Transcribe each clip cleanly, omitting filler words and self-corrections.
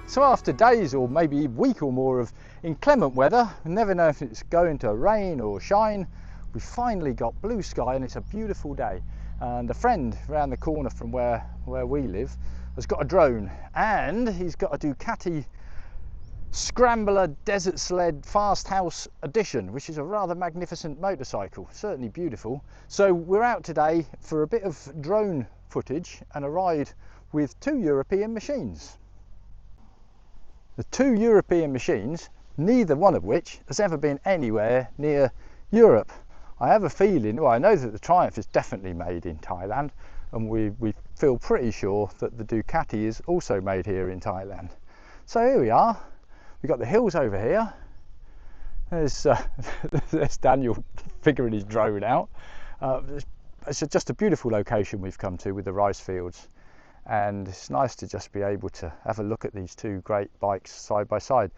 So after days or maybe a week or more of inclement weather, we never know if it's going to rain or shine, we finally got blue sky and it's a beautiful day. And a friend around the corner from where we live has got a drone, and he's got a Ducati Scrambler Desert Sled Fast House Edition, which is a rather magnificent motorcycle, certainly beautiful. So we're out today for a bit of drone footage and a ride with two European machines. The two European machines, neither one of which has ever been anywhere near Europe. I have a feeling, well, I know that the Triumph is definitely made in Thailand, and we feel pretty sure that the Ducati is also made here in Thailand. So here we are. We've got the hills over here. There's Daniel figuring his drone out. It's just a beautiful location we've come to with the rice fields, and it's nice to just be able to have a look at these two great bikes side by side.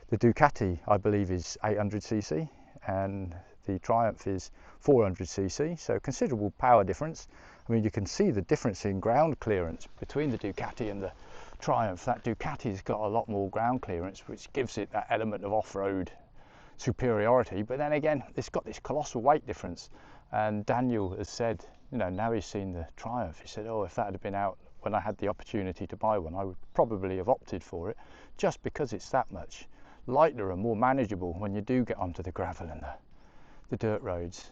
The Ducati, I believe, is 800cc and the Triumph is 400cc, so considerable power difference. I mean, you can see the difference in ground clearance between the Ducati and the Triumph. That Ducati's got a lot more ground clearance, which gives it that element of off-road superiority, but then again it's got this colossal weight difference. And Daniel has said, you know, now he's seen the Triumph, he said, oh, if that had been out when I had the opportunity to buy one, I would probably have opted for it, just because it's that much lighter and more manageable when you do get onto the gravel and the dirt roads.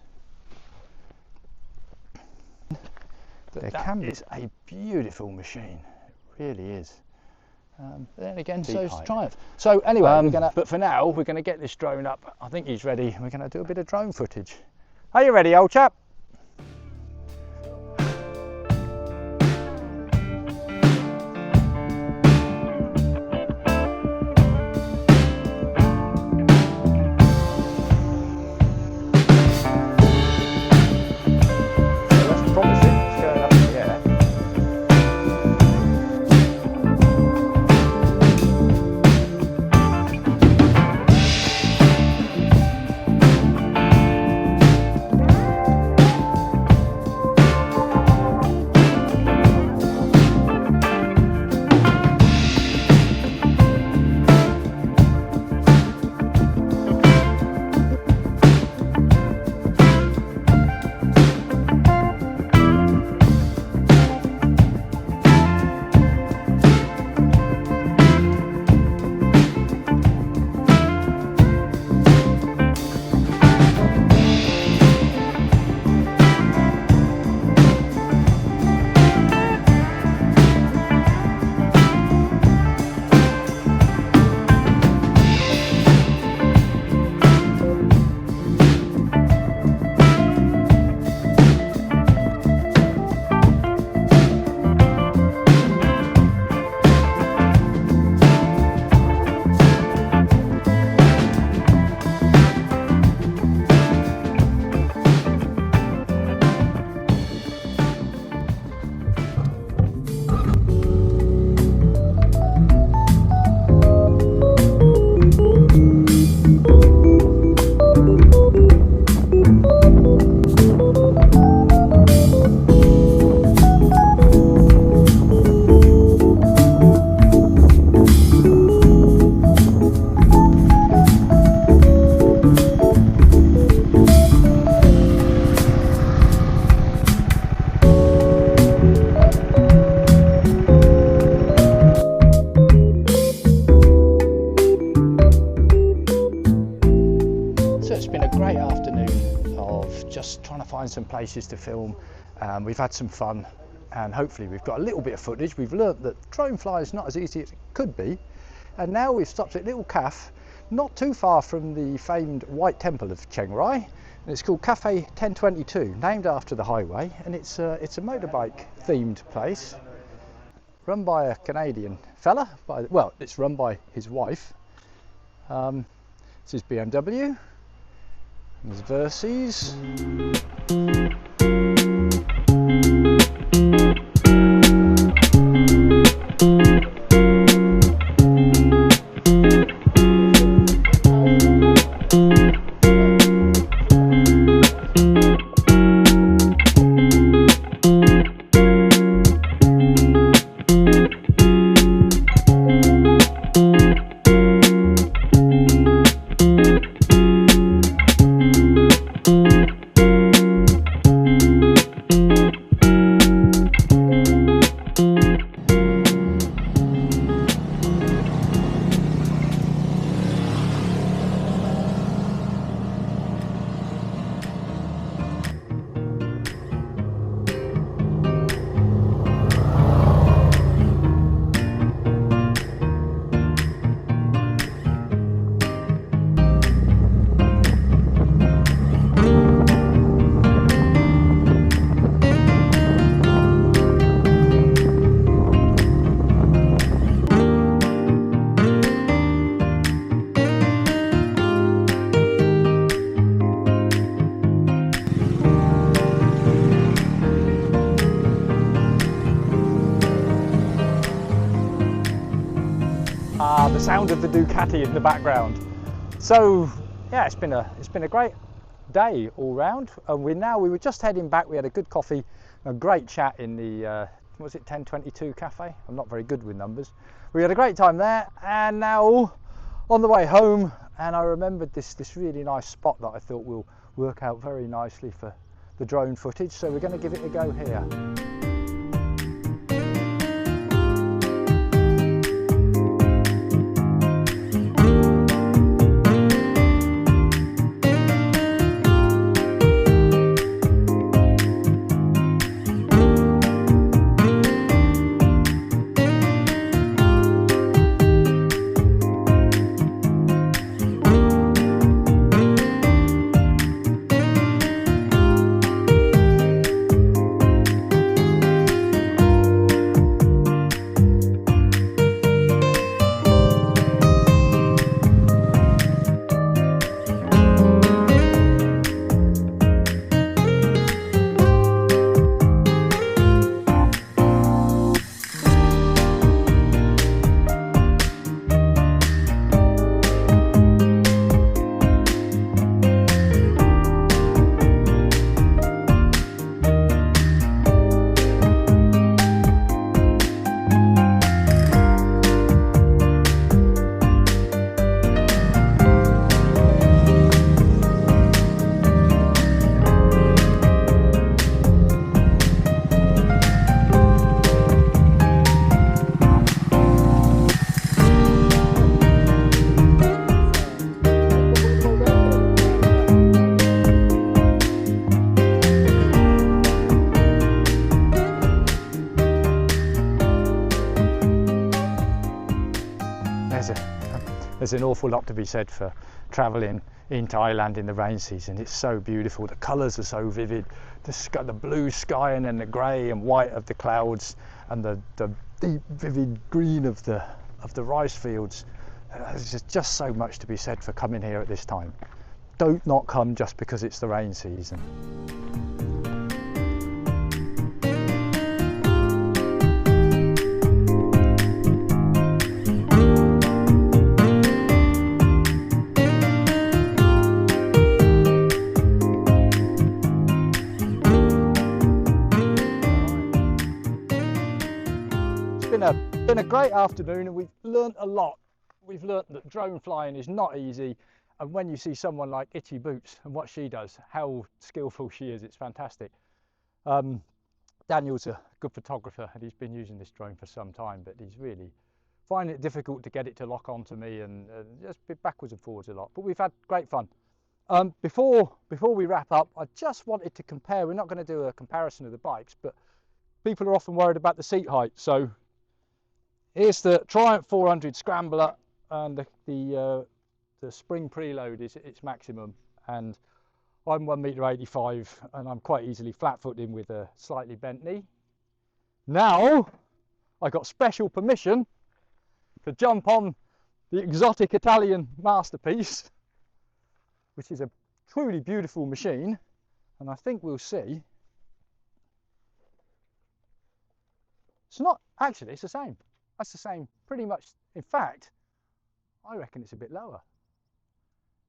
That is a beautiful machine, it really is. Then again, so is Triumph. So anyway, but for now we're going to get this drone up. I think he's ready. We're going to do a bit of drone footage. Are you ready, old chap? Trying to find some places to film. We've had some fun, and hopefully we've got a little bit of footage. We've learnt that drone fly is not as easy as it could be, and now we've stopped at a little cafe not too far from the famed White Temple of Chiang Rai, and it's called Cafe 1022, named after the highway, and it's a motorbike themed place run by a Canadian fella. Well, it's run by his wife. This is BMW. There's Versys. of the Ducati in the background. So yeah, it's been a great day all round, and we were just heading back. We had a good coffee, a great chat in the was it 1022 cafe? I'm not very good with numbers. We had a great time there, and now on the way home, and I remembered this really nice spot that I thought will work out very nicely for the drone footage, so we're going to give it a go here. There's an awful lot to be said for travelling in Thailand in the rain season. It's so beautiful. The colours are so vivid. The blue sky and then the grey and white of the clouds and the deep vivid green of the rice fields. There's just so much to be said for coming here at this time. Don't not come just because it's the rain season. It's been a great afternoon, and we've learnt a lot. We've learnt that drone flying is not easy, and when you see someone like Itchy Boots and what she does, how skillful she is, it's fantastic. Daniel's a good photographer, and he's been using this drone for some time, but he's really finding it difficult to get it to lock onto me and just be backwards and forwards a lot. But we've had great fun. Before we wrap up, I just wanted to compare. We're not going to do a comparison of the bikes, but people are often worried about the seat height. So here's the Triumph 400 Scrambler, and the spring preload is its maximum, and I'm 1.85 m, and I'm quite easily flat-footed with a slightly bent knee. Now I got special permission to jump on the exotic Italian masterpiece, which is a truly beautiful machine, and I think we'll see. It's not actually, it's the same. That's the same, pretty much. In fact, I reckon it's a bit lower,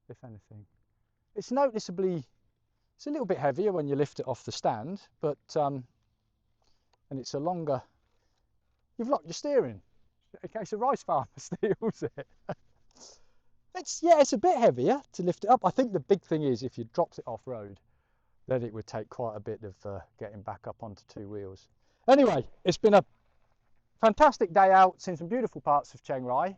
if anything. It's noticeably, it's a little bit heavier when you lift it off the stand, but, and it's a longer, you've locked your steering in case a rice farmer steals it. It's a bit heavier to lift it up. I think the big thing is if you dropped it off road, then it would take quite a bit of getting back up onto two wheels. Anyway, it's been a fantastic day out, seen some beautiful parts of Chiang Rai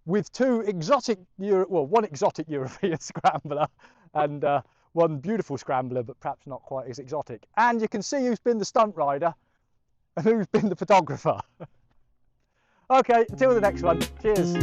with one exotic European scrambler and one beautiful scrambler, but perhaps not quite as exotic. And you can see who's been the stunt rider and who's been the photographer. Okay, until the next one. Cheers.